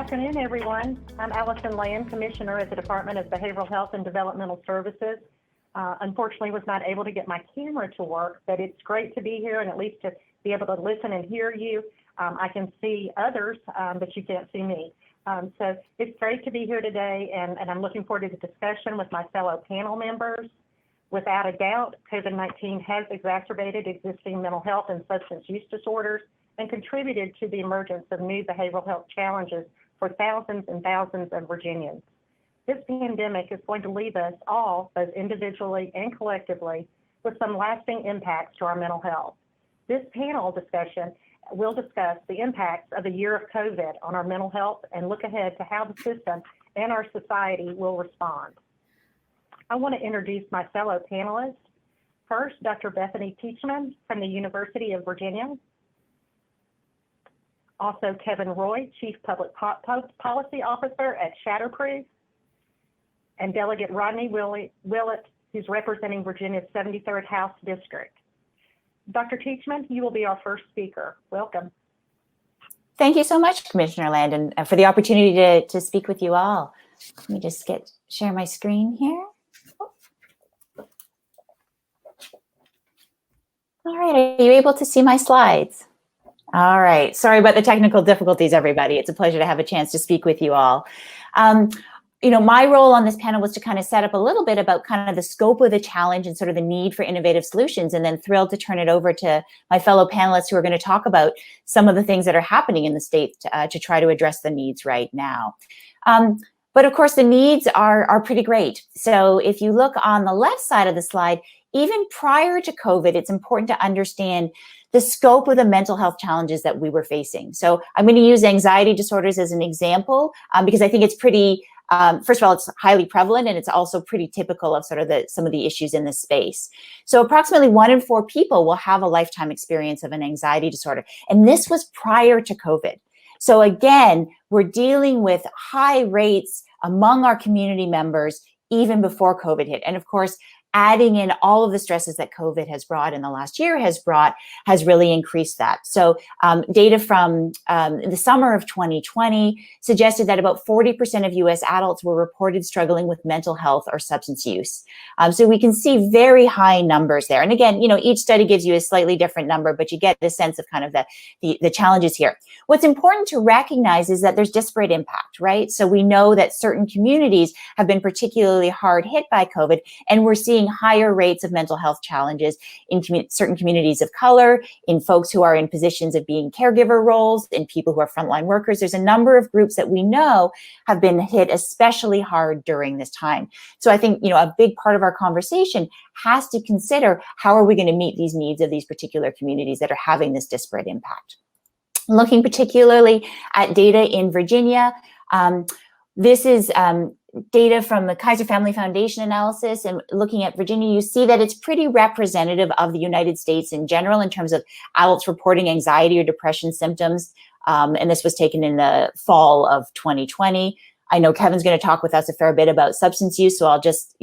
afternoon, everyone. I'm Allison Land, Commissioner at the Department of Behavioral Health and Developmental Services. Unfortunately, was not able to get my camera to work, but it's great to be here and at least to be able to listen and hear you. I can see others, but you can't see me. So it's great to be here today, and I'm looking forward to the discussion with my fellow panel members. Without a doubt, COVID-19 has exacerbated existing mental health and substance use disorders and contributed to the emergence of new behavioral health challenges for thousands and thousands of Virginians. This pandemic is going to leave us all, both individually and collectively, with some lasting impacts to our mental health. This panel discussion will discuss the impacts of a year of COVID on our mental health and look ahead to how the system and our society will respond. I want to introduce my fellow panelists. First, Dr. Bethany Teachman from the University of Virginia. Also, Kevin Roy, Chief Public Policy Officer at Shatterproof, and Delegate Rodney Willett, who's representing Virginia's 73rd House District. Dr. Teachman, you will be our first speaker. Welcome. Thank you so much, Commissioner Landon, for the opportunity to speak with you all. Let me just share my screen here. All right, are you able to see my slides? All right, sorry about the technical difficulties, everybody. It's a pleasure to have a chance to speak with you all. My role on this panel was to kind of set up a little bit about kind of the scope of the challenge and sort of the need for innovative solutions, and then thrilled to turn it over to my fellow panelists who are going to talk about some of the things that are happening in the state to try to address the needs right now. But of course, the needs are pretty great. So if you look on the left side of the slide, even prior to COVID, it's important to understand the scope of the mental health challenges that we were facing. So I'm going to use anxiety disorders as an example because I think it's pretty, first of all, it's highly prevalent, and it's also pretty typical of sort of some of the issues in this space. So approximately 1 in 4 people will have a lifetime experience of an anxiety disorder. And this was prior to COVID. So again, we're dealing with high rates among our community members even before COVID hit. And of course, adding in all of the stresses that COVID has brought in the last year has really increased that. So data from the summer of 2020 suggested that about 40% of US adults were reported struggling with mental health or substance use. So we can see very high numbers there. And again, each study gives you a slightly different number, but you get the sense of kind of the challenges here. What's important to recognize is that there's disparate impact, right? So we know that certain communities have been particularly hard hit by COVID, and we're seeing higher rates of mental health challenges in certain communities of color, in folks who are in positions of being caregiver roles, in people who are frontline workers. There's a number of groups that we know have been hit especially hard during this time. So I think, a big part of our conversation has to consider how are we going to meet these needs of these particular communities that are having this disparate impact. Looking particularly at data in Virginia, this is data from the Kaiser Family Foundation analysis, and looking at Virginia, you see that it's pretty representative of the United States in general in terms of adults reporting anxiety or depression symptoms. And this was taken in the fall of 2020. I know Kevin's going to talk with us a fair bit about substance use, so I'll just,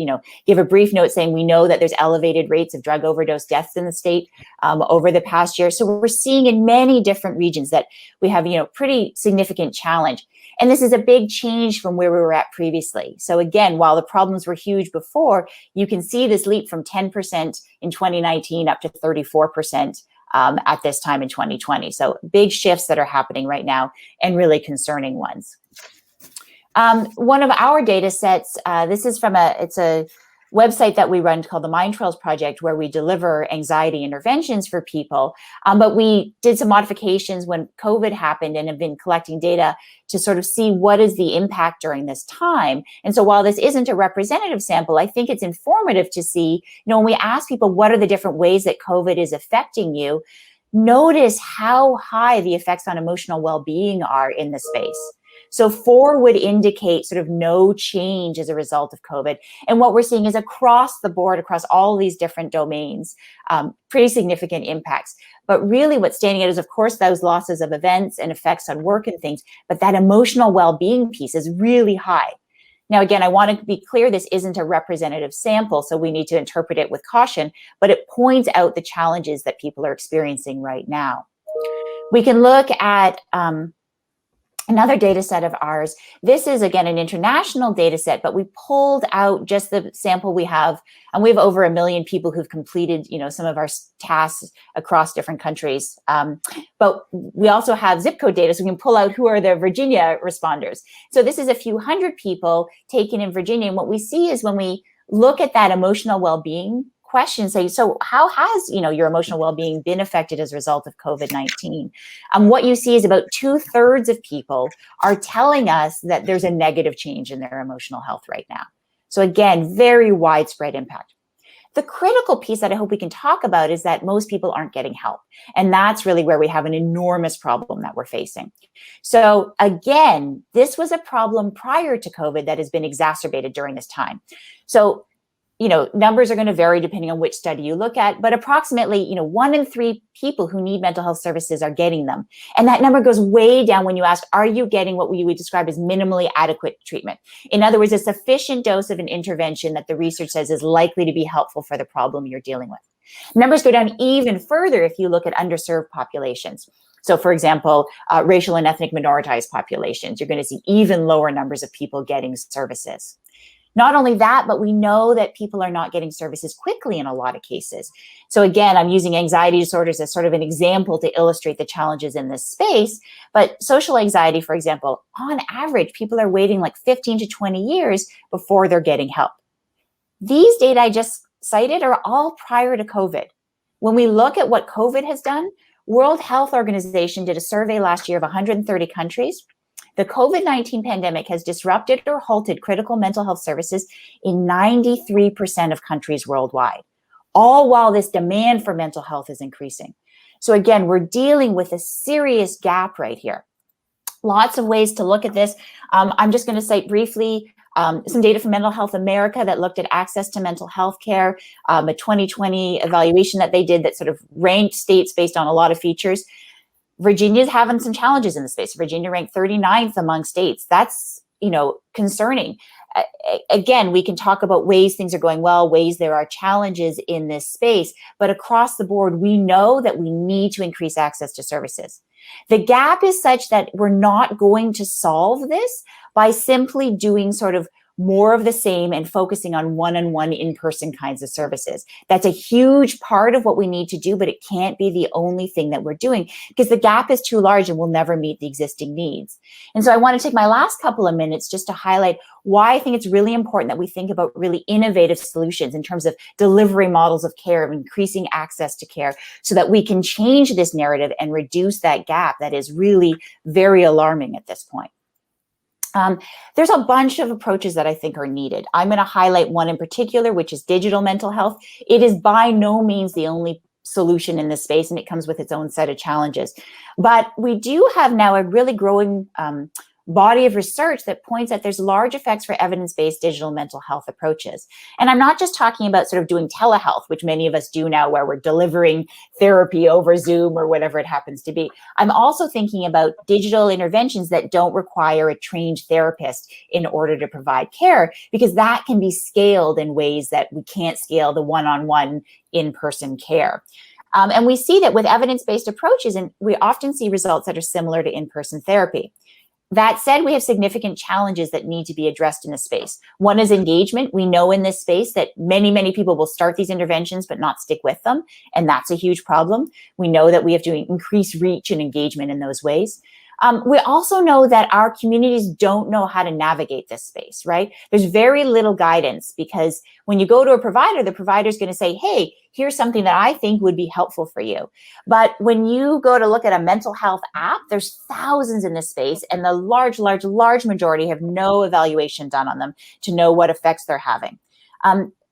give a brief note saying we know that there's elevated rates of drug overdose deaths in the state over the past year. So we're seeing in many different regions that we have, pretty significant challenge. And this is a big change from where we were at previously. So again, while the problems were huge before, you can see this leap from 10% in 2019 up to 34% at this time in 2020. So big shifts that are happening right now, and really concerning ones. One of our data sets, this is from it's a website that we run called the Mind Trails Project, where we deliver anxiety interventions for people. But we did some modifications when COVID happened and have been collecting data to sort of see what is the impact during this time. And so while this isn't a representative sample, I think it's informative to see, when we ask people what are the different ways that COVID is affecting you, notice how high the effects on emotional well-being are in the space. So 4 would indicate sort of no change as a result of COVID. And what we're seeing is across the board, across all these different domains, pretty significant impacts. But really what's standing out is, of course, those losses of events and effects on work and things, but that emotional well-being piece is really high. Now, again, I want to be clear, this isn't a representative sample, so we need to interpret it with caution, but it points out the challenges that people are experiencing right now. We can look at Another data set of ours, this is again an international data set, but we pulled out just the sample we have, and we have over 1 million people who've completed, some of our tasks across different countries. But we also have zip code data, so we can pull out who are the Virginia responders. So this is a few hundred people taken in Virginia, and what we see is when we look at that emotional well-being question, say, so how has your emotional well-being been affected as a result of COVID-19? What you see is about 2/3 of people are telling us that there's a negative change in their emotional health right now. So again, very widespread impact. The critical piece that I hope we can talk about is that most people aren't getting help. And that's really where we have an enormous problem that we're facing. So again, this was a problem prior to COVID that has been exacerbated during this time. So numbers are going to vary depending on which study you look at, but approximately, 1 in 3 people who need mental health services are getting them. And that number goes way down when you ask, are you getting what we would describe as minimally adequate treatment? In other words, a sufficient dose of an intervention that the research says is likely to be helpful for the problem you're dealing with. Numbers go down even further if you look at underserved populations. So for example, racial and ethnic minoritized populations, you're going to see even lower numbers of people getting services. Not only that, but we know that people are not getting services quickly in a lot of cases. So again, I'm using anxiety disorders as sort of an example to illustrate the challenges in this space. But social anxiety, for example, on average, people are waiting like 15 to 20 years before they're getting help. These data I just cited are all prior to COVID. When we look at what COVID has done, World Health Organization did a survey last year of 130 countries. The COVID-19 pandemic has disrupted or halted critical mental health services in 93% of countries worldwide, all while this demand for mental health is increasing. So again, we're dealing with a serious gap right here. Lots of ways to look at this. I'm just going to cite briefly some data from Mental Health America that looked at access to mental health care, a 2020 evaluation that they did that sort of ranked states based on a lot of features. Virginia's having some challenges in the space. Virginia ranked 39th among states. That's, concerning. Again, we can talk about ways things are going well, ways there are challenges in this space, but across the board, we know that we need to increase access to services. The gap is such that we're not going to solve this by simply doing sort of more of the same and focusing on one-on-one in-person kinds of services. That's a huge part of what we need to do, but it can't be the only thing that we're doing because the gap is too large and we'll never meet the existing needs. And so I want to take my last couple of minutes just to highlight why I think it's really important that we think about really innovative solutions in terms of delivering models of care, of increasing access to care so that we can change this narrative and reduce that gap that is really very alarming at this point. There's a bunch of approaches that I think are needed. I'm going to highlight one in particular, which is digital mental health. It is by no means the only solution in this space, and it comes with its own set of challenges. But we do have now a really growing body of research that points that there's large effects for evidence-based digital mental health approaches. And I'm not just talking about sort of doing telehealth, which many of us do now, where we're delivering therapy over Zoom or whatever it happens to be. I'm also thinking about digital interventions that don't require a trained therapist in order to provide care, because that can be scaled in ways that we can't scale the one-on-one in-person care. And we see that with evidence-based approaches, and we often see results that are similar to in-person therapy. That said, we have significant challenges that need to be addressed in this space. One is engagement. We know in this space that many people will start these interventions but not stick with them, and that's a huge problem. We know that we have to increase reach and engagement in those ways. We also know that our communities don't know how to navigate this space, right? There's very little guidance because when you go to a provider, the provider is going to say, hey, here's something that I think would be helpful for you. But when you go to look at a mental health app, there's thousands in this space, and the large majority have no evaluation done on them to know what effects they're having.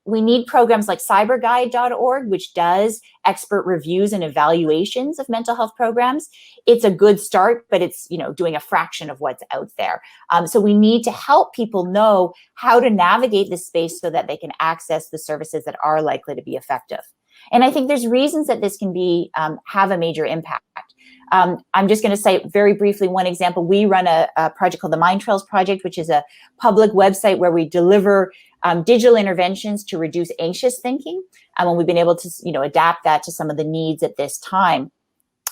We need programs like cyberguide.org, which does expert reviews and evaluations of mental health programs. It's a good start, but it's doing a fraction of what's out there. So we need to help people know how to navigate this space so that they can access the services that are likely to be effective. And I think there's reasons that this can be have a major impact. I'm just going to say very briefly one example. We run a project called the Mind Trails Project, which is a public website where we deliver digital interventions to reduce anxious thinking. And we've been able to adapt that to some of the needs at this time.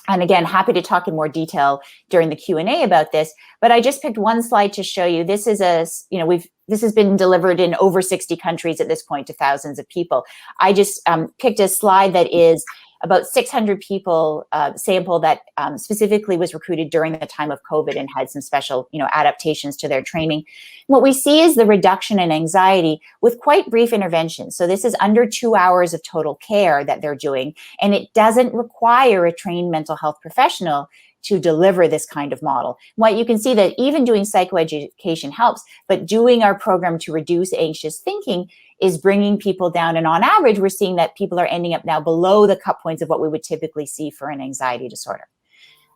And again, happy to talk in more detail during the Q&A about this, but I just picked one slide to show you. This is this has been delivered in over 60 countries at this point to thousands of people. I just picked a slide that is about 600 people sample that specifically was recruited during the time of COVID and had some special, adaptations to their training. What we see is the reduction in anxiety with quite brief interventions. So this is under 2 hours of total care that they're doing, and it doesn't require a trained mental health professional to deliver this kind of model. What you can see that even doing psychoeducation helps, but doing our program to reduce anxious thinking is bringing people down. And on average, we're seeing that people are ending up now below the cut points of what we would typically see for an anxiety disorder.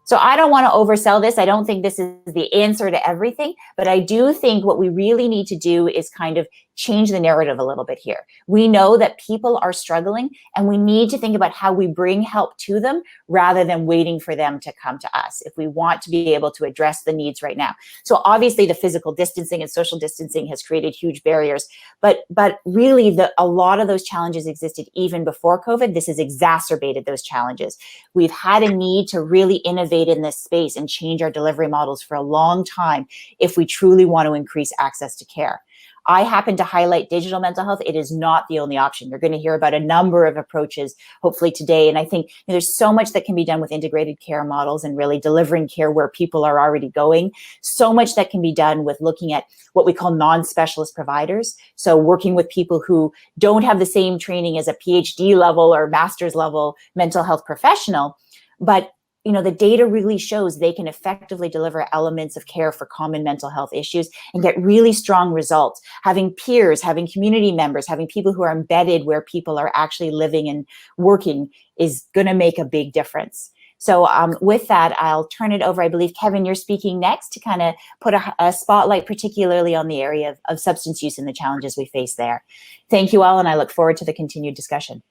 So I don't want to oversell this. I don't think this is the answer to everything, but I do think what we really need to do is kind of change the narrative a little bit here. We know that people are struggling, and we need to think about how we bring help to them rather than waiting for them to come to us if we want to be able to address the needs right now. So obviously the physical distancing and social distancing has created huge barriers, but really a lot of those challenges existed even before COVID. This has exacerbated those challenges. We've had a need to really innovate in this space and change our delivery models for a long time if we truly want to increase access to care. I happen to highlight digital mental health. It is not the only option. You're going to hear about a number of approaches, hopefully today. And I think there's so much that can be done with integrated care models and really delivering care where people are already going. So much that can be done with looking at what we call non-specialist providers. So working with people who don't have the same training as a PhD level or master's level mental health professional, but the data really shows they can effectively deliver elements of care for common mental health issues and get really strong results. Having peers, having community members, having people who are embedded where people are actually living and working is going to make a big difference. So with that, I'll turn it over. I believe, Kevin, you're speaking next to kind of put a spotlight particularly on the area of substance use and the challenges we face there. Thank you all, and I look forward to the continued discussion.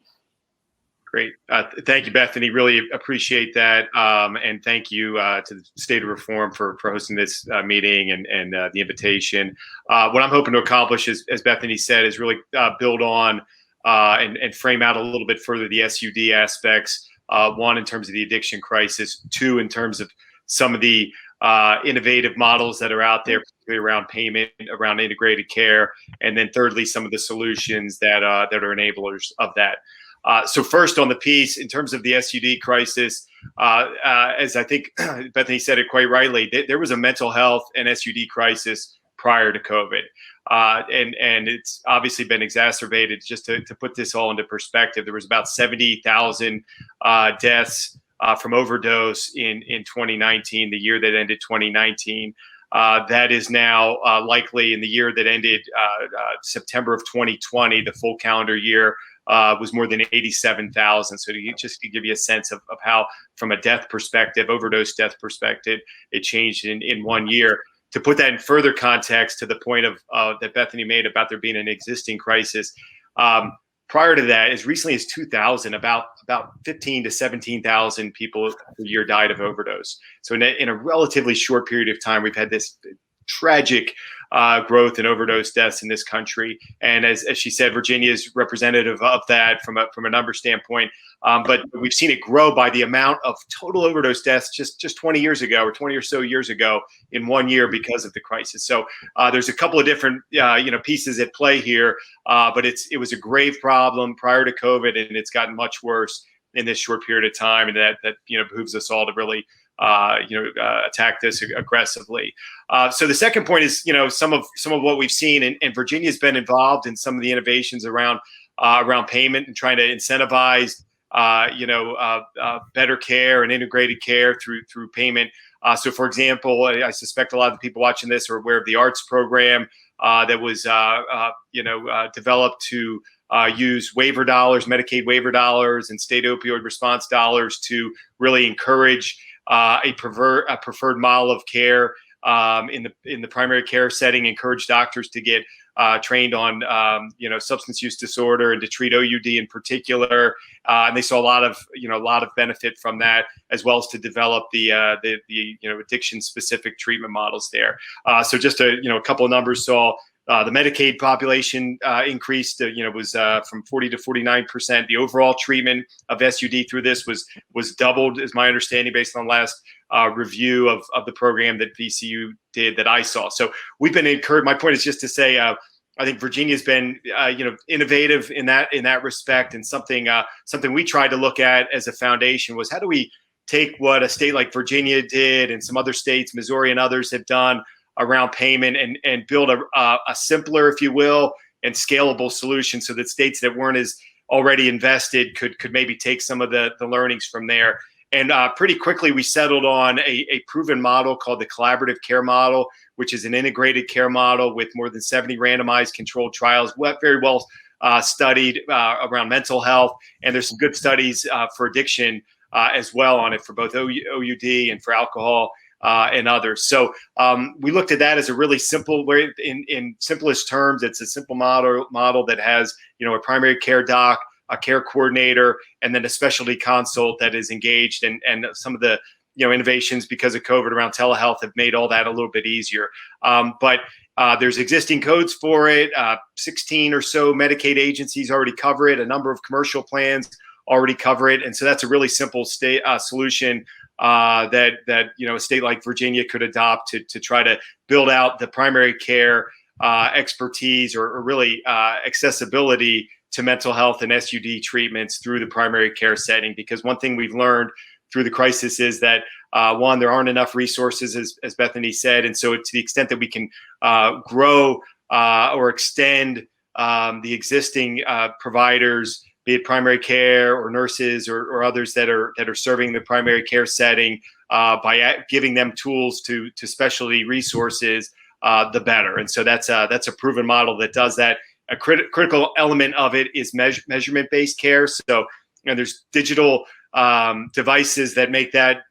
Great. Thank you, Bethany. Really appreciate that. And thank you to the State of Reform for hosting this meeting and the invitation. What I'm hoping to accomplish, as Bethany said, is really build on and frame out a little bit further the SUD aspects. One, in terms of the addiction crisis. Two, in terms of some of the innovative models that are out there, particularly around payment, around integrated care. And then thirdly, some of the solutions that are enablers of that. So first on the piece, in terms of the SUD crisis, as I think Bethany said it quite rightly, there was a mental health and SUD crisis prior to COVID. And it's obviously been exacerbated. Just to put this all into perspective, there was about 70,000 deaths from overdose in 2019, the year that ended 2019. That is now likely in the year that ended September of 2020, the full calendar year, was more than 87,000. So just to give you a sense of how, from a death perspective, overdose death perspective, it changed in 1 year. To put that in further context to the point of that Bethany made about there being an existing crisis, prior to that, as recently as 2000, about 15 to 17,000 people a year died of overdose. So in a relatively short period of time, we've had this tragic growth in overdose deaths in this country. And as she said, Virginia is representative of that from a number standpoint. But we've seen it grow by the amount of total overdose deaths just 20 years ago or 20 or so years ago in 1 year because of the crisis. So there's a couple of different pieces at play here, but it was a grave problem prior to COVID, and it's gotten much worse in this short period of time, and that behooves us all to really attack this aggressively. So the second point is, some of what we've seen, and Virginia's been involved in some of the innovations around payment and trying to incentivize, better care and integrated care through payment. So, for example, I suspect a lot of the people watching this are aware of the ARTS program that was, developed to use waiver dollars, Medicaid waiver dollars, and state opioid response dollars to really encourage a preferred model of care in the primary care setting. Encourage doctors to get trained on substance use disorder and to treat OUD in particular, and they saw a lot of benefit from that, as well as to develop the addiction specific treatment models there. So just a couple of numbers saw The Medicaid population increased, was from 40 to 49%. The overall treatment of SUD through this was doubled, is my understanding, based on last review of the program that VCU did that I saw. So we've been encouraged. My point is just to say, I think Virginia's been, innovative in that respect, and something we tried to look at as a foundation was, how do we take what a state like Virginia did and some other states, Missouri and others, have done around payment, and build a simpler, if you will, and scalable solution, so that states that weren't as already invested could maybe take some of the learnings from there. And pretty quickly, we settled on a proven model called the collaborative care model, which is an integrated care model with more than 70 randomized controlled trials, very well studied around mental health. And there's some good studies for addiction as well on it, for both OUD and for alcohol and others. So we looked at that as a really simple way. In simplest terms, it's a simple model that has, a primary care doc, a care coordinator, and then a specialty consult that is engaged. And some of the innovations because of COVID around telehealth have made all that a little bit easier. But there's existing codes for it. 16 or so Medicaid agencies already cover it. A number of commercial plans already cover it. And so that's a really simple solution that a state like Virginia could adopt to try to build out the primary care expertise or really accessibility to mental health and SUD treatments through the primary care setting. Because one thing we've learned through the crisis is that one, there aren't enough resources, as Bethany said, and so to the extent that we can grow or extend the existing providers, be it primary care or nurses or others that are serving the primary care setting, by giving them tools to specialty resources, the better. And so that's a proven model that does that. A critical element of it is measurement-based care. So there's digital devices that make that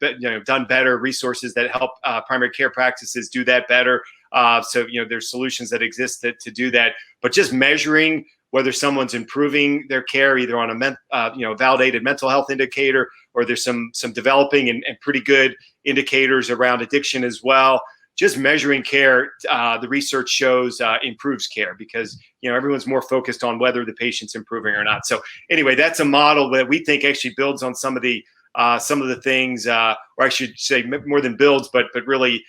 done better, resources that help primary care practices do that better. So there's solutions that exist to do that. But just measuring whether someone's improving their care, either on a validated mental health indicator, or there's some developing and pretty good indicators around addiction as well. Just measuring care, the research shows improves care, because everyone's more focused on whether the patient's improving or not. So anyway, that's a model that we think actually builds on some of the things, or I should say more than builds, but really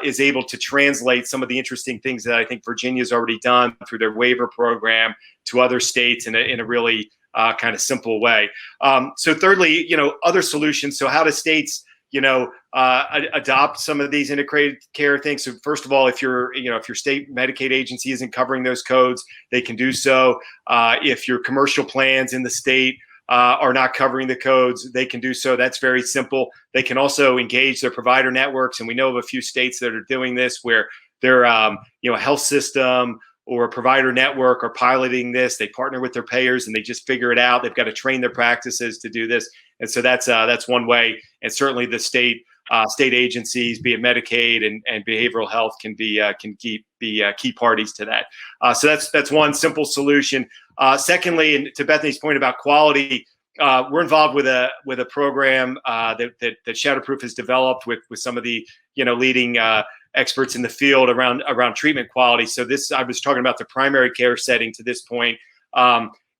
is able to translate some of the interesting things that I think Virginia's already done through their waiver program to other states in a really kind of simple way. So thirdly, other solutions. So how do states adopt some of these integrated care things? So first of all, if your state Medicaid agency isn't covering those codes, they can do so. If your commercial plans in the state are not covering the codes, they can do so. That's very simple. They can also engage their provider networks, and we know of a few states that are doing this, where they're a health system or a provider network are piloting this. They partner with their payers and they just figure it out. They've got to train their practices to do this. And so that's one way. And certainly the state agencies, be it Medicaid and behavioral health, can be key parties to that. So that's one simple solution. Secondly, and to Bethany's point about quality, we're involved with a program that Shatterproof has developed with some of the leading experts in the field around treatment quality. So I was talking about the primary care setting to this point.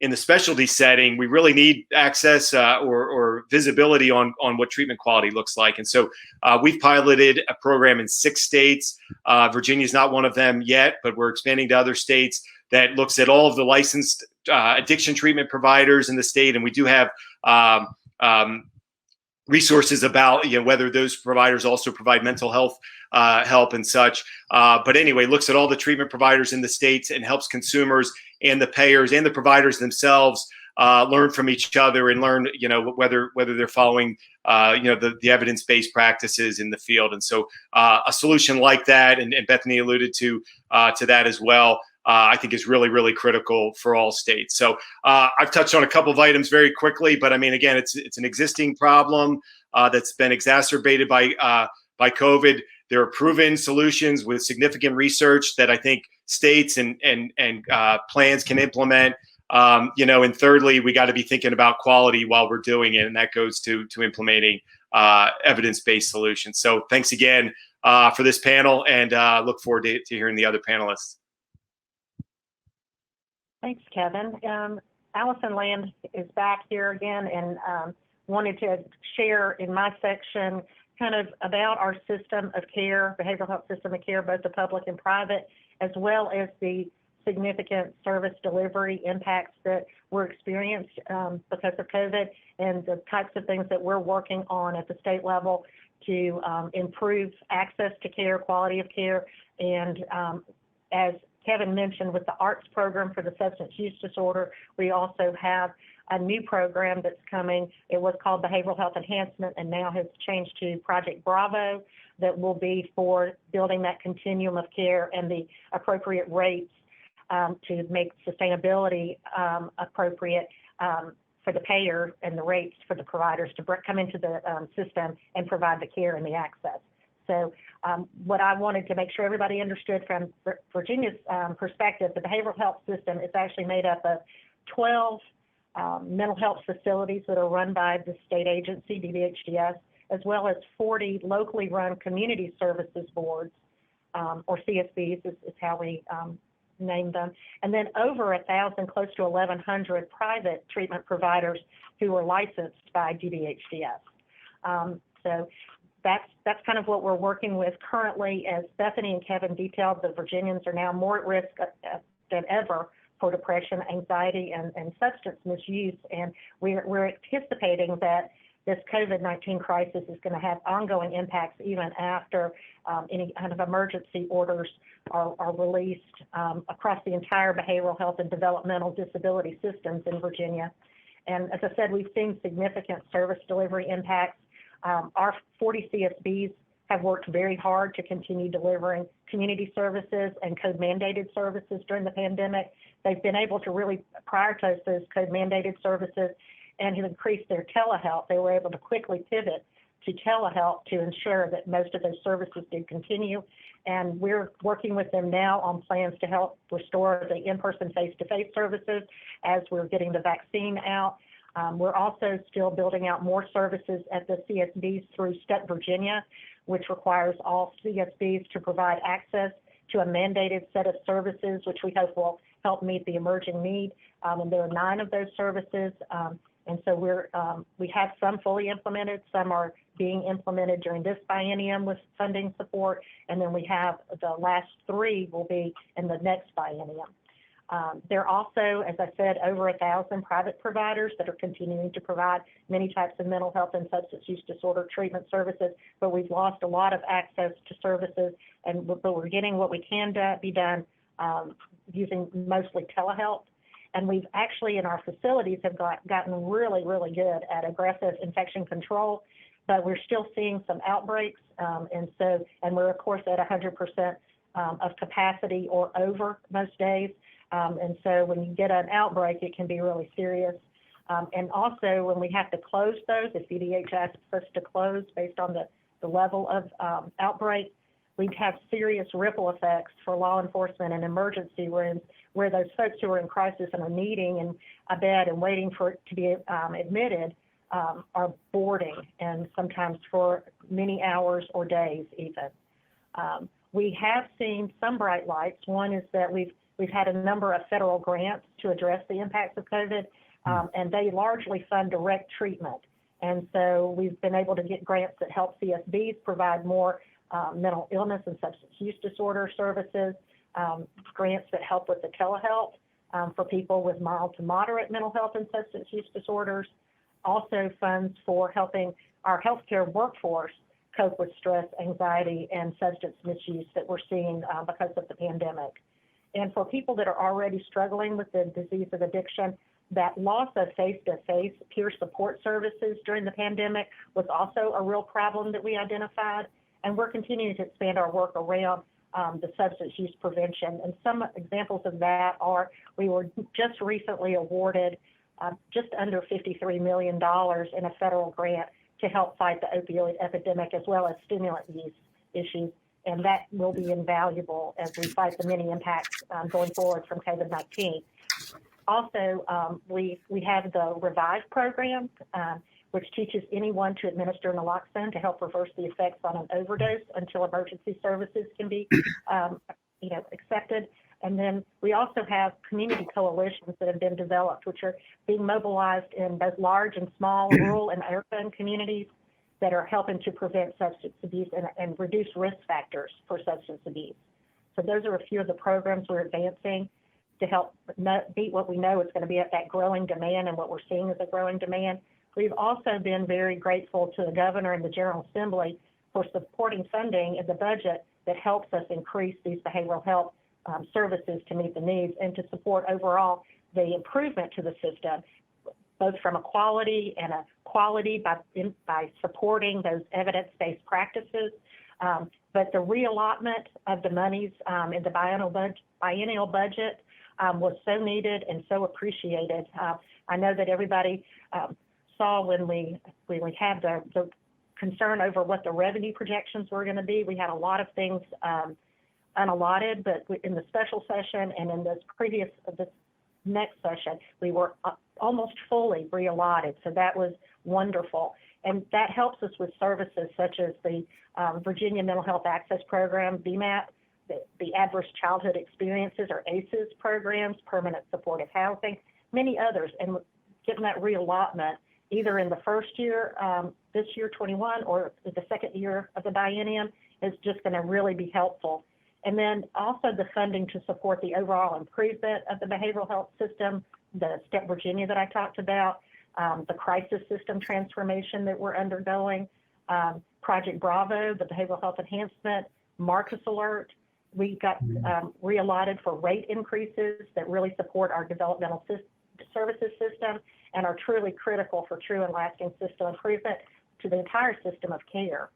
In the specialty setting, we really need access or visibility on what treatment quality looks like. And so we've piloted a program in 6 states. Virginia's not one of them yet, but we're expanding to other states, that looks at all of the licensed addiction treatment providers in the state. And we do have resources about whether those providers also provide mental health help and such. But anyway, looks at all the treatment providers in the states and helps consumers and the payers and the providers themselves learn from each other and learn whether they're following the evidence-based practices in the field. And so a solution like that, and Bethany alluded to that as well, I think is really, really critical for all states. So I've touched on a couple of items very quickly, but I mean, again, it's an existing problem that's been exacerbated by COVID. There are proven solutions with significant research that I think states and plans can implement. And thirdly, we got to be thinking about quality while we're doing it, and that goes to implementing evidence-based solutions. So thanks again for this panel, and look forward to hearing the other panelists. Thanks, Kevin. Allison Land is back here again and wanted to share in my section kind of about our system of care, behavioral health system of care, both the public and private, as well as the significant service delivery impacts that were experienced because of COVID, and the types of things that we're working on at the state level to improve access to care, quality of care, and as Kevin mentioned, with the ARTS program for the substance use disorder, we also have a new program that's coming. It was called Behavioral Health Enhancement and now has changed to Project Bravo, that will be for building that continuum of care and the appropriate rates to make sustainability appropriate for the payer and the rates for the providers to come into the system and provide the care and the access. So what I wanted to make sure everybody understood from Virginia's perspective, the behavioral health system is actually made up of 12 mental health facilities that are run by the state agency, DBHDS, as well as 40 locally run community services boards, or CSBs is how we name them, and then over 1,000, close to 1,100 private treatment providers who are licensed by DBHDS. So that's kind of what we're working with currently. As Bethany and Kevin detailed, the Virginians are now more at risk than ever for depression, anxiety, and substance misuse, and we're anticipating that this COVID-19 crisis is going to have ongoing impacts even after any kind of emergency orders are released across the entire behavioral health and developmental disability systems in Virginia. And as I said, we've seen significant service delivery impacts. Our 40 CSBs have worked very hard to continue delivering community services and code-mandated services during the pandemic. They've been able to really prioritize those code-mandated services and have increased their telehealth. They were able to quickly pivot to telehealth to ensure that most of those services did continue. And we're working with them now on plans to help restore the in-person face-to-face services as we're getting the vaccine out. We're also still building out more services at the CSBs through Step Virginia, which requires all CSBs to provide access to a mandated set of services, which we hope will help meet the emerging need. And there are 9 of those services. And so we have some fully implemented, some are being implemented during this biennium with funding support, and then we have the last 3 will be in the next biennium. There are also, as I said, over 1,000 private providers that are continuing to provide many types of mental health and substance use disorder treatment services, but we've lost a lot of access to services, but we're getting what we can be done using mostly telehealth. And we've actually, in our facilities, have gotten really, really good at aggressive infection control, but we're still seeing some outbreaks. And we're, of course, at 100% of capacity or over most days. And so when you get an outbreak, it can be really serious. And also, when we have to close those, if CDH asks us to close based on the level of outbreak, we'd have serious ripple effects for law enforcement and emergency rooms, where those folks who are in crisis and are needing a bed and waiting for it to be admitted are boarding, and sometimes for many hours or days even. We have seen some bright lights. One is that we've had a number of federal grants to address the impacts of COVID, and they largely fund direct treatment. And so we've been able to get grants that help CSBs provide more mental illness and substance use disorder services, grants that help with the telehealth for people with mild to moderate mental health and substance use disorders, also funds for helping our healthcare workforce cope with stress, anxiety, and substance misuse that we're seeing because of the pandemic. And for people that are already struggling with the disease of addiction, that loss of face-to-face peer support services during the pandemic was also a real problem that we identified. And we're continuing to expand our work around the substance use prevention. And some examples of that are, we were just recently awarded just under $53 million in a federal grant to help fight the opioid epidemic, as well as stimulant use issues. And that will be invaluable as we fight the many impacts going forward from COVID-19. Also, we have the Revive program, which teaches anyone to administer naloxone to help reverse the effects on an overdose until emergency services can be accepted. And then we also have community coalitions that have been developed, which are being mobilized in both large and small rural and urban communities that are helping to prevent substance abuse and reduce risk factors for substance abuse. So those are a few of the programs we're advancing to help beat what we know is going to be at that growing demand and what we're seeing as a growing demand. We've also been very grateful to the governor and the General Assembly for supporting funding in the budget that helps us increase these behavioral health services to meet the needs and to support overall the improvement to the system, both from a quality and a quality by supporting those evidence-based practices. But the reallotment of the monies in the biennial budget was so needed and so appreciated. I know that everybody saw when we had the concern over what the revenue projections were going to be. We had a lot of things unallotted, but in the special session and in this next session, we were almost fully reallotted. So that was wonderful. And that helps us with services such as the Virginia Mental Health Access Program, BMAP, the Adverse Childhood Experiences or ACEs programs, permanent supportive housing, many others. And getting that reallotment either in the first year, this year 21, or the second year of the biennium is just going to really be helpful. And then also the funding to support the overall improvement of the behavioral health system, the Step Virginia that I talked about, the crisis system transformation that we're undergoing, Project Bravo, the behavioral health enhancement, Marcus Alert. We got reallotted for rate increases that really support our developmental services system and are truly critical for true and lasting system improvement to the entire system of care.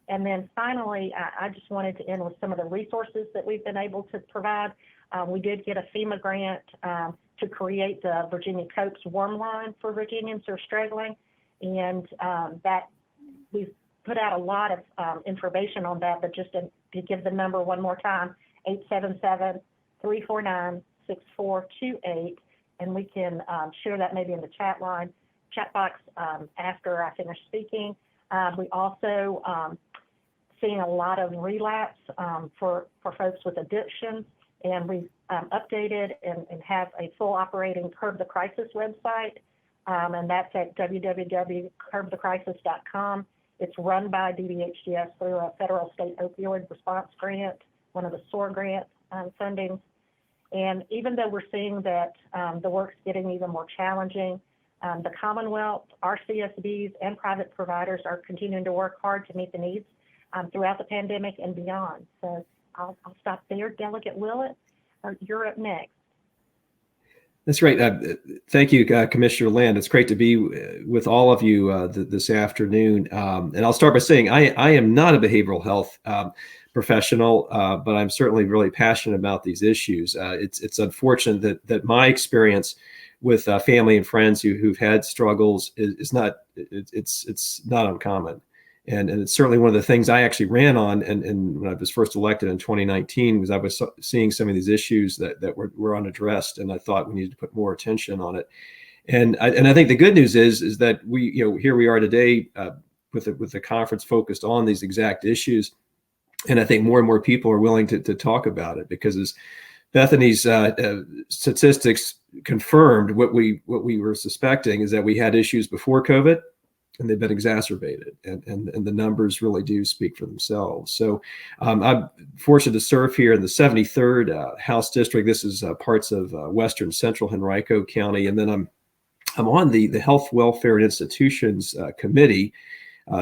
And then finally, I just wanted to end with some of the resources that we've been able to provide. We did get a FEMA grant to create the Virginia COPES Warm Line for Virginians who are struggling. And that we've put out a lot of information on that, but just to give the number one more time, 877-349-6428. And we can share that maybe in the chat box after I finish speaking. We also seeing a lot of relapse for folks with addictions, and we've updated and have a full operating Curb the Crisis website, and that's at www.curbthecrisis.com. It's run by DBHDS through a federal state opioid response grant, one of the SOAR grant fundings. And even though we're seeing that the work's getting even more challenging, the Commonwealth, our CSBs, and private providers are continuing to work hard to meet the needs throughout the pandemic and beyond. So I'll stop there. Delegate Willett, you're up next. That's right. Thank you, Commissioner Land. It's great to be with all of you this afternoon. And I'll start by saying I am not a behavioral health professional, but I'm certainly really passionate about these issues. It's unfortunate that my experience with family and friends who've had struggles is not uncommon. And it's certainly one of the things I actually ran on and when I was first elected in 2019, was I was seeing some of these issues that were unaddressed, and I thought we needed to put more attention on it. And I think the good news is that here we are today with the conference focused on these exact issues, and I think more and more people are willing to talk about it, because as Bethany's statistics confirmed, what we were suspecting is that we had issues before COVID, and they've been exacerbated, and the numbers really do speak for themselves. So I'm fortunate to serve here in the 73rd House District. This is parts of Western Central Henrico County, and then I'm on the Health, Welfare, and Institutions Committee,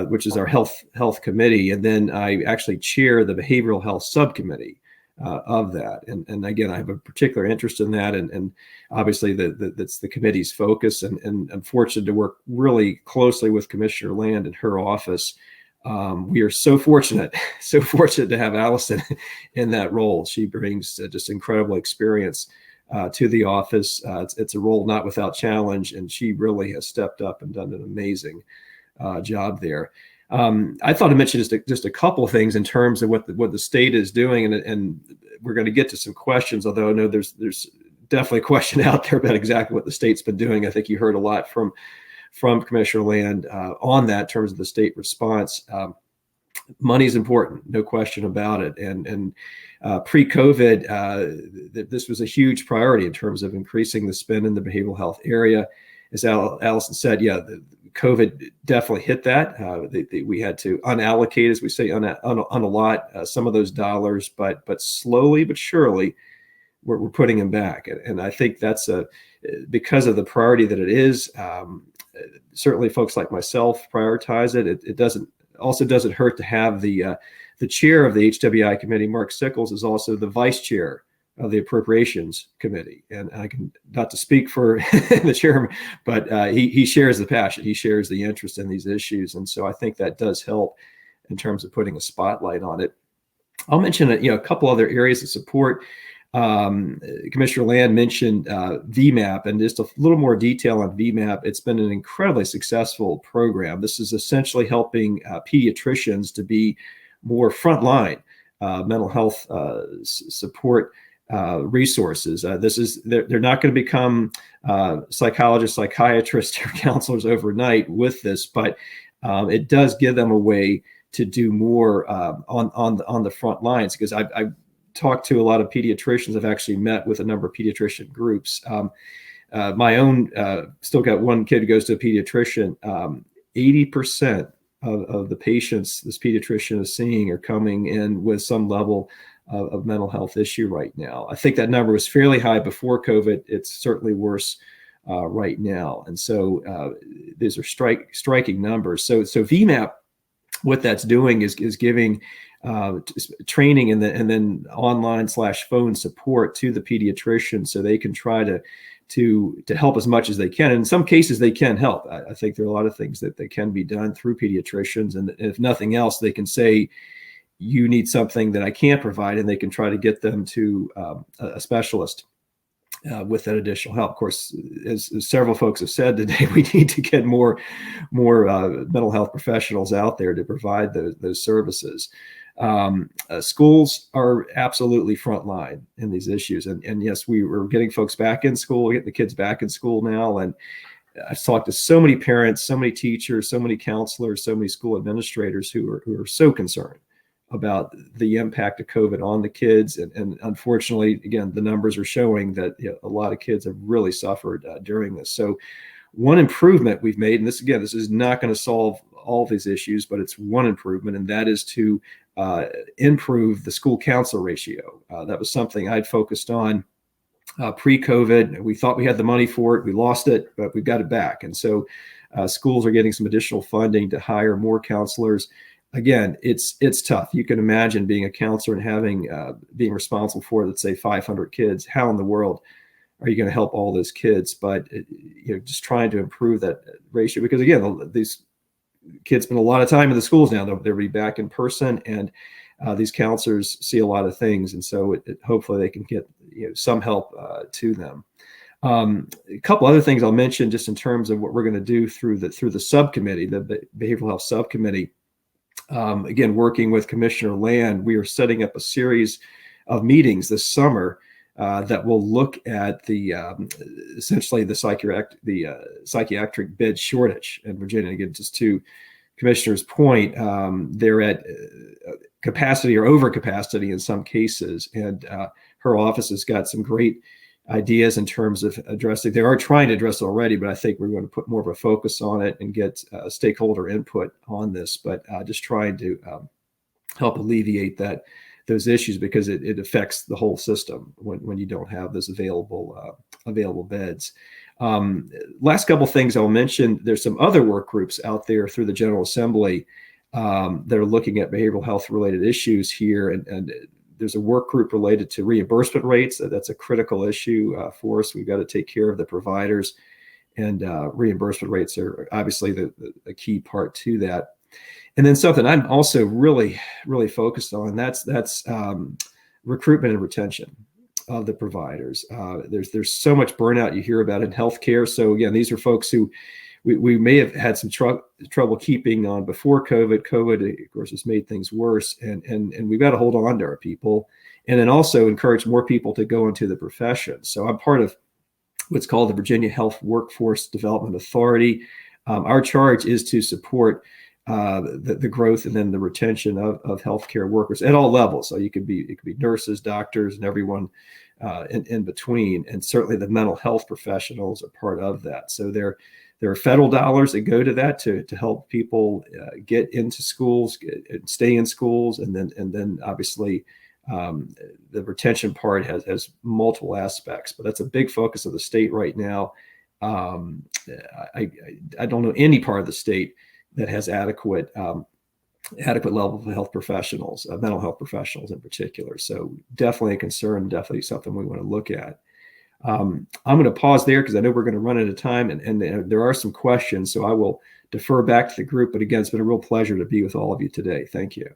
which is our health committee, and then I actually chair the Behavioral Health Subcommittee of that. And again, I have a particular interest in that, and obviously that's the committee's focus, and I'm fortunate to work really closely with Commissioner Land in her office. We are so fortunate to have Allison in that role. She brings just incredible experience to the office. It's a role not without challenge, and she really has stepped up and done an amazing job there. I thought to mention just a couple of things in terms of what the state is doing, and we're going to get to some questions, although I know there's definitely a question out there about exactly what the state's been doing. I think you heard a lot from Commissioner Land on that in terms of the state response. money's important, no question about it. And pre-COVID, this was a huge priority in terms of increasing the spend in the behavioral health area. As Allison said, yeah, COVID definitely hit that. We had to unallocate, as we say, unallot some of those dollars, but slowly but surely, we're putting them back. And I think that's because of the priority that it is. Certainly, folks like myself prioritize it. It doesn't hurt to have the chair of the HWI committee, Mark Sickles, is also the vice chair of the Appropriations Committee. And I can, not to speak for the chairman, but he shares the passion. He shares the interest in these issues. And so I think that does help in terms of putting a spotlight on it. I'll mention a couple other areas of support. Commissioner Land mentioned VMAP, and just a little more detail on VMAP. It's been an incredibly successful program. This is essentially helping pediatricians to be more frontline mental health support resources. They're not going to become psychologists, psychiatrists, or counselors overnight with this, but it does give them a way to do more on the front lines. Because I've talked to a lot of pediatricians. I've actually met with a number of pediatrician groups. My own, still got one kid who goes to a pediatrician. 80% of the patients this pediatrician is seeing are coming in with some level of mental health issue right now. I think that number was fairly high before COVID. It's certainly worse right now. And so these are striking numbers. So VMAP, what that's doing is giving training and then online/phone support to the pediatrician, so they can try to help as much as they can. And in some cases, they can help. I think there are a lot of things that can be done through pediatricians, and if nothing else, they can say, you need something that I can't provide, and they can try to get them to a specialist with that additional help. Of course, as several folks have said today, we need to get more mental health professionals out there to provide those services. Schools are absolutely frontline in these issues. And yes, we're getting folks back in school, getting the kids back in school now. And I've talked to so many parents, so many teachers, so many counselors, so many school administrators who are so concerned about the impact of COVID on the kids. And unfortunately, again, the numbers are showing that a lot of kids have really suffered during this. So one improvement we've made, and this is not going to solve all of these issues, but it's one improvement, and that is to improve the school counselor ratio. That was something I'd focused on pre-COVID. We thought we had the money for it. We lost it, but we've got it back. And so schools are getting some additional funding to hire more counselors. Again, it's tough. You can imagine being a counselor and being responsible for, let's say, 500 kids. How in the world are you going to help all those kids? But just trying to improve that ratio, because again, these kids spend a lot of time in the schools now. They'll be back in person, and these counselors see a lot of things, and so hopefully they can get some help to them. A couple other things I'll mention just in terms of what we're going to do through the subcommittee, the Behavioral Health Subcommittee. Again, working with Commissioner Land, we are setting up a series of meetings this summer that will look at essentially the psychiatric bed shortage in Virginia. Again, just to Commissioner's point, they're at capacity or over capacity in some cases, and her office has got some great ideas in terms of addressing. They are trying to address it already, but I think we're going to put more of a focus on it and get stakeholder input on this. But just trying to help alleviate those issues, because it affects the whole system when you don't have those available beds. Last couple things I'll mention. There's some other work groups out there through the General Assembly that are looking at behavioral health related issues here, and there's a work group related to reimbursement rates. That's a critical issue for us. We've got to take care of the providers, and reimbursement rates are obviously the key part to that. And then something I'm also really, really focused on, that's recruitment and retention of the providers. There's so much burnout you hear about in healthcare. So again, these are folks who we may have had some trouble keeping on before COVID. COVID, of course, has made things worse, and we've got to hold on to our people, and then also encourage more people to go into the profession. So I'm part of what's called the Virginia Health Workforce Development Authority. Our charge is to support the growth and then the retention of healthcare workers at all levels. So it could be nurses, doctors, and everyone in between. And certainly the mental health professionals are part of that. So there are federal dollars that go to that to help people get into schools, stay in schools, and then obviously the retention part has multiple aspects. But that's a big focus of the state right now. I don't know any part of the state that has adequate level of health professionals, mental health professionals in particular. So definitely a concern, definitely something we want to look at. I'm going to pause there because I know we're going to run out of time, and there are some questions, so I will defer back to the group. But again, it's been a real pleasure to be with all of you today. Thank you.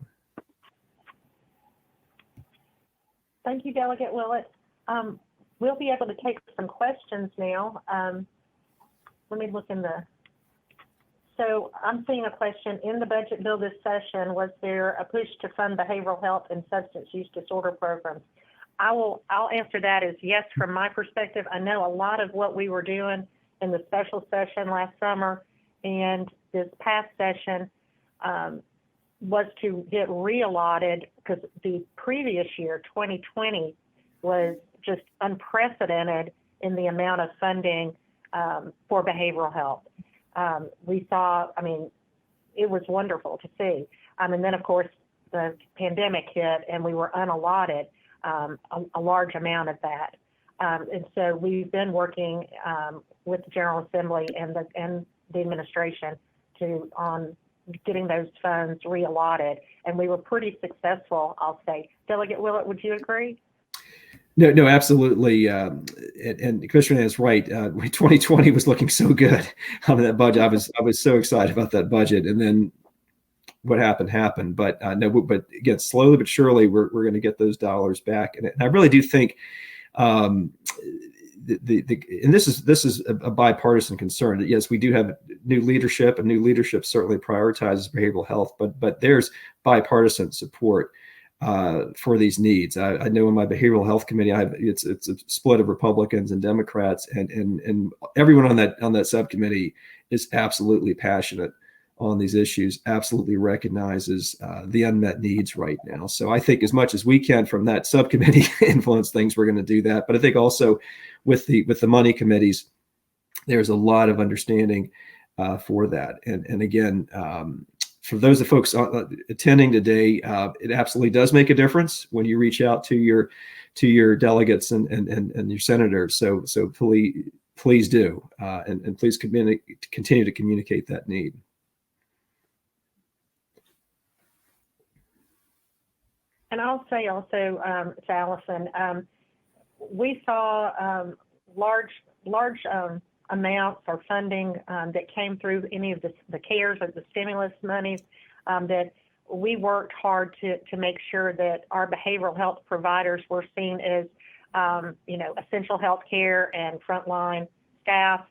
Thank you, Delegate Willett. We'll be able to take some questions now. Let me look in the... So I'm seeing a question. In the budget bill this session, was there a push to fund behavioral health and substance use disorder programs? I'll answer that as yes from my perspective. I know a lot of what we were doing in the special session last summer and this past session was to get reallotted, because the previous year, 2020, was just unprecedented in the amount of funding for behavioral health. We saw, I mean, it was wonderful to see. And then, of course, the pandemic hit and we were unallotted a large amount of that. And so we've been working with the General Assembly and the administration on getting those funds reallotted. And we were pretty successful, I'll say. Delegate Willett, would you agree? No, absolutely. And Commissioner is right. 2020 was looking so good on that budget. I was so excited about that budget, and then what happened. But but again, slowly but surely, we're going to get those dollars back. And I really do think, and this is a bipartisan concern. That yes, we do have new leadership, and new leadership certainly prioritizes behavioral health. But there's bipartisan support for these needs. I know in my behavioral health committee, it's a split of Republicans and Democrats, and everyone on that subcommittee is absolutely passionate on these issues, absolutely recognizes the unmet needs right now. So I think as much as we can from that subcommittee influence things, we're going to do that. But I think also with the money committees, there's a lot of understanding for that. And again, for those of folks attending today, it absolutely does make a difference when you reach out to your delegates and your senators. So please do, and please continue to communicate that need. And I'll say also to Allison, we saw large amounts or funding that came through any of the CARES or the stimulus monies that we worked hard to make sure that our behavioral health providers were seen as, essential health care and frontline staff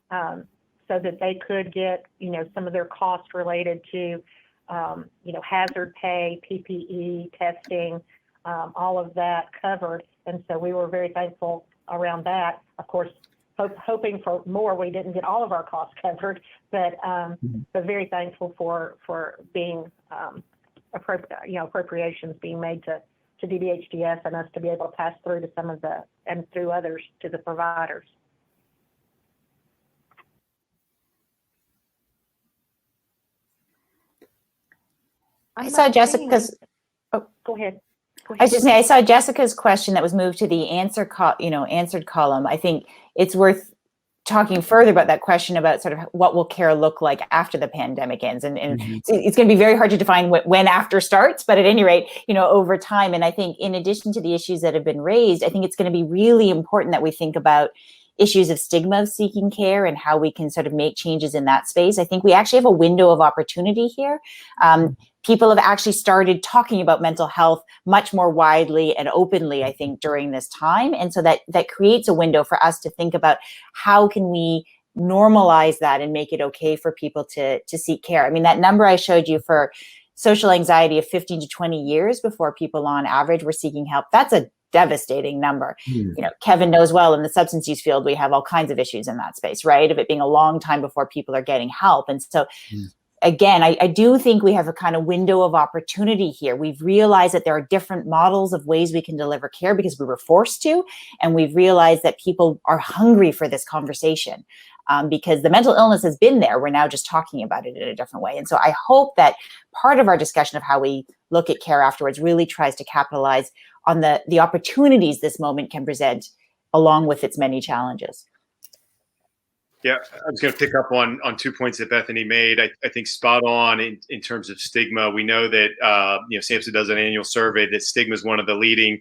so that they could get, some of their costs related to, hazard pay, PPE, testing, all of that covered. And so we were very thankful around that. Of course, hoping for more, we didn't get all of our costs covered, but very thankful for being appropriations being made to DBHDS and us to be able to pass through to some of and through others to the providers. I saw Jessica's. Oh, go ahead. I was just saying, I saw Jessica's question that was moved to the answered column. I think it's worth talking further about that question about sort of what will care look like after the pandemic ends. And it's going to be very hard to define when after starts, but at any rate, over time. And I think in addition to the issues that have been raised, I think it's going to be really important that we think about issues of stigma of seeking care and how we can sort of make changes in that space. I think we actually have a window of opportunity here. People have actually started talking about mental health much more widely and openly, I think, during this time. And so that creates a window for us to think about how can we normalize that and make it okay for people to seek care. I mean, that number I showed you for social anxiety of 15 to 20 years before people on average were seeking help, that's a devastating number. Kevin knows well in the substance use field, we have all kinds of issues in that space, right? Of it being a long time before people are getting help. And so again, I do think we have a kind of window of opportunity here. We've realized that there are different models of ways we can deliver care because we were forced to, and we've realized that people are hungry for this conversation because the mental illness has been there. We're now just talking about it in a different way. And so I hope that part of our discussion of how we look at care afterwards really tries to capitalize on the opportunities this moment can present along with its many challenges. Yeah, I was going to pick up on 2 points that Bethany made. I think spot on in terms of stigma. We know that SAMHSA does an annual survey that stigma is one of the leading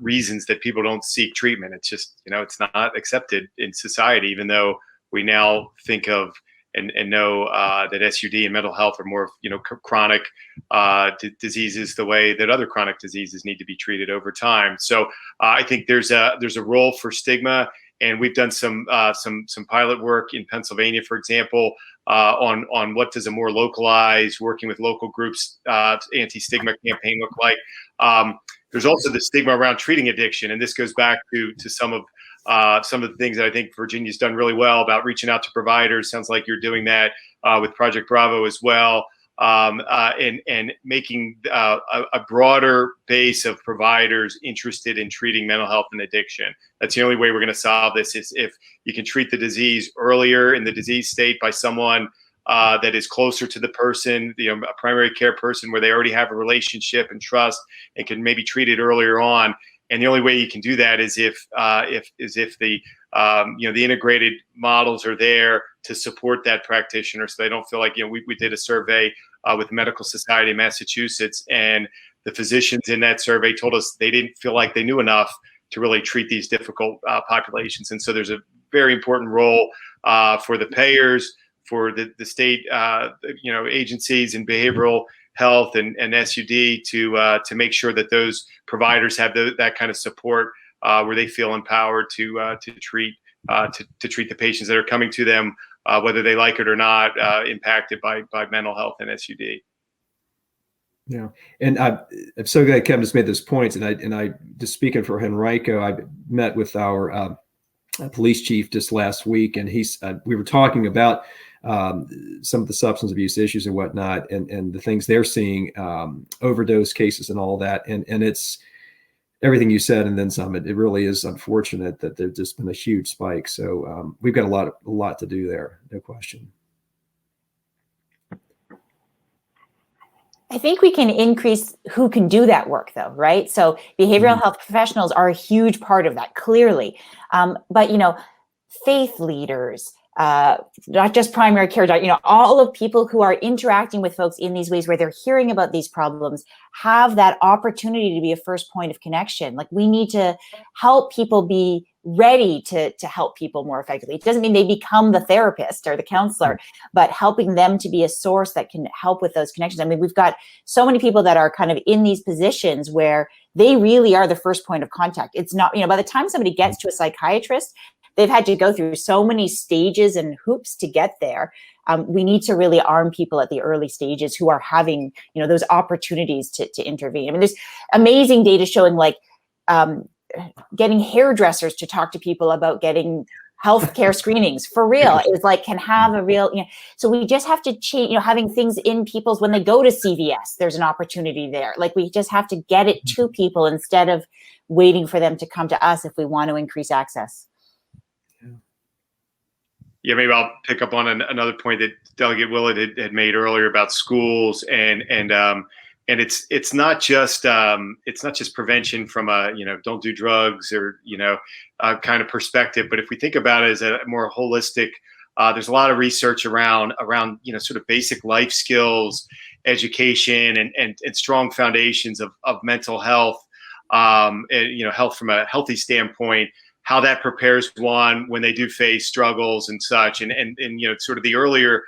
reasons that people don't seek treatment. It's just it's not accepted in society, even though we now think of and know that SUD and mental health are more chronic diseases, the way that other chronic diseases need to be treated over time. So I think there's a role for stigma. And we've done some pilot work in Pennsylvania, for example, on what does a more localized, working with local groups, anti-stigma campaign look like. There's also the stigma around treating addiction, and this goes back to some of the things that I think Virginia's done really well about reaching out to providers. Sounds like you're doing that with Project Bravo as well. And making a broader base of providers interested in treating mental health and addiction. That's the only way we're going to solve this, is if you can treat the disease earlier in the disease state by someone that is closer to the person, a primary care person where they already have a relationship and trust and can maybe treat it earlier on. And the only way you can do that is if the integrated models are there to support that practitioner, so they don't feel like we did a survey with the Medical Society of Massachusetts, and the physicians in that survey told us they didn't feel like they knew enough to really treat these difficult populations. And so there's a very important role for the payers, for the state agencies in behavioral health and SUD to make sure that those providers have that kind of support where they feel empowered to treat the patients that are coming to them, whether they like it or not, impacted by mental health and SUD. Yeah, and I'm so glad Kevin just made those points. And I just speaking for Henrico, I met with our police chief just last week, and we were talking about some of the substance abuse issues and whatnot, and the things they're seeing, overdose cases and all that, and it's everything you said and then some. It really is unfortunate that there's just been a huge spike. So we've got a lot to do there, no question. I think we can increase who can do that work, though, right? So behavioral health professionals are a huge part of that, clearly. But faith leaders, not just primary care, all of people who are interacting with folks in these ways where they're hearing about these problems have that opportunity to be a first point of connection. Like, we need to help people be ready to help people more effectively. It doesn't mean they become the therapist or the counselor, but helping them to be a source that can help with those connections. I mean, we've got so many people that are kind of in these positions where they really are the first point of contact. It's not, by the time somebody gets to a psychiatrist, they've had to go through so many stages and hoops to get there. We need to really arm people at the early stages who are having, those opportunities to intervene. I mean, there's amazing data showing getting hairdressers to talk to people about getting healthcare screenings for real is can have a real, so we just have to change, having things in people's, when they go to CVS, there's an opportunity there. We just have to get it to people instead of waiting for them to come to us if we want to increase access. Yeah, maybe I'll pick up on another point that Delegate Willett had made earlier about schools, and it's not just prevention from a don't do drugs or kind of perspective, but if we think about it as a more holistic, there's a lot of research around sort of basic life skills, education, and strong foundations of mental health, and health from a healthy standpoint, how that prepares one when they do face struggles and such, and sort of the earlier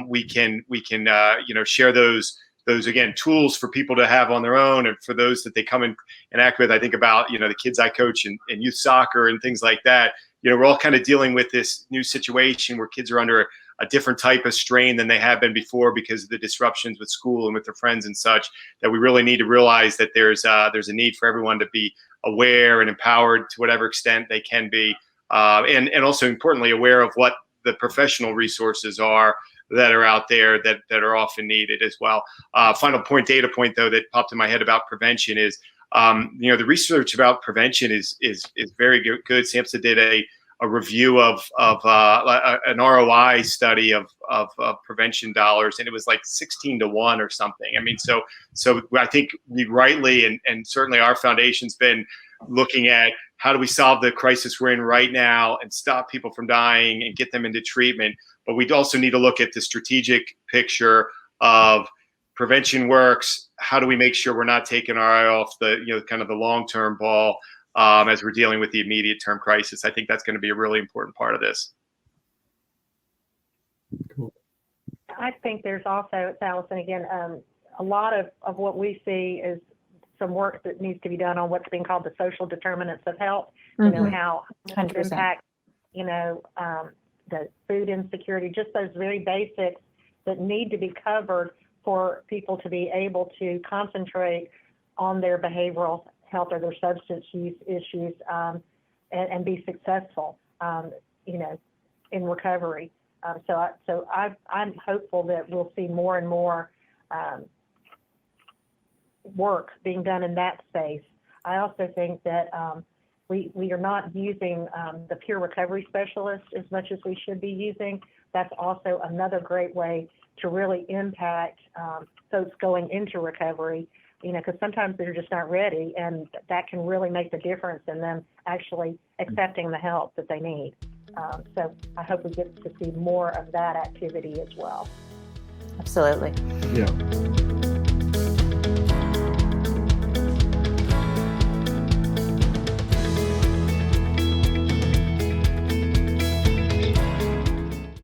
we can share those again tools for people to have on their own, and for those that they come in and act with. I think about the kids I coach in youth soccer and things like that. We're all kind of dealing with this new situation where kids are under a different type of strain than they have been before because of the disruptions with school and with their friends and such, that we really need to realize that there's a need for everyone to be aware and empowered to whatever extent they can be, and also importantly aware of what the professional resources are that are out there that are often needed as well. Final data point though, that popped in my head about prevention is, the research about prevention is very good. SAMHSA did a review of an ROI study of prevention dollars, and it was like 16-1 or something. I mean, so I think we rightly, and certainly our foundation's been looking at how do we solve the crisis we're in right now and stop people from dying and get them into treatment. But we also need to look at the strategic picture of prevention works. How do we make sure we're not taking our eye off the, kind of the long-term ball as we're dealing with the immediate term crisis? I think that's going to be a really important part of this. Cool. I think there's also, Allison, again, a lot of what we see is some work that needs to be done on what's being called the social determinants of health. You know, how it 100%. impacts, the food insecurity, just those very basics that need to be covered for people to be able to concentrate on their behavioral health or their substance use issues and be successful, in recovery. So I'm hopeful that we'll see more and more work being done in that space. I also think that we are not using the peer recovery specialists as much as we should be using. That's also another great way to really impact folks going into recovery, because sometimes they're just not ready, and that can really make the difference in them actually accepting the help that they need. So I hope we get to see more of that activity as well. Absolutely. Yeah.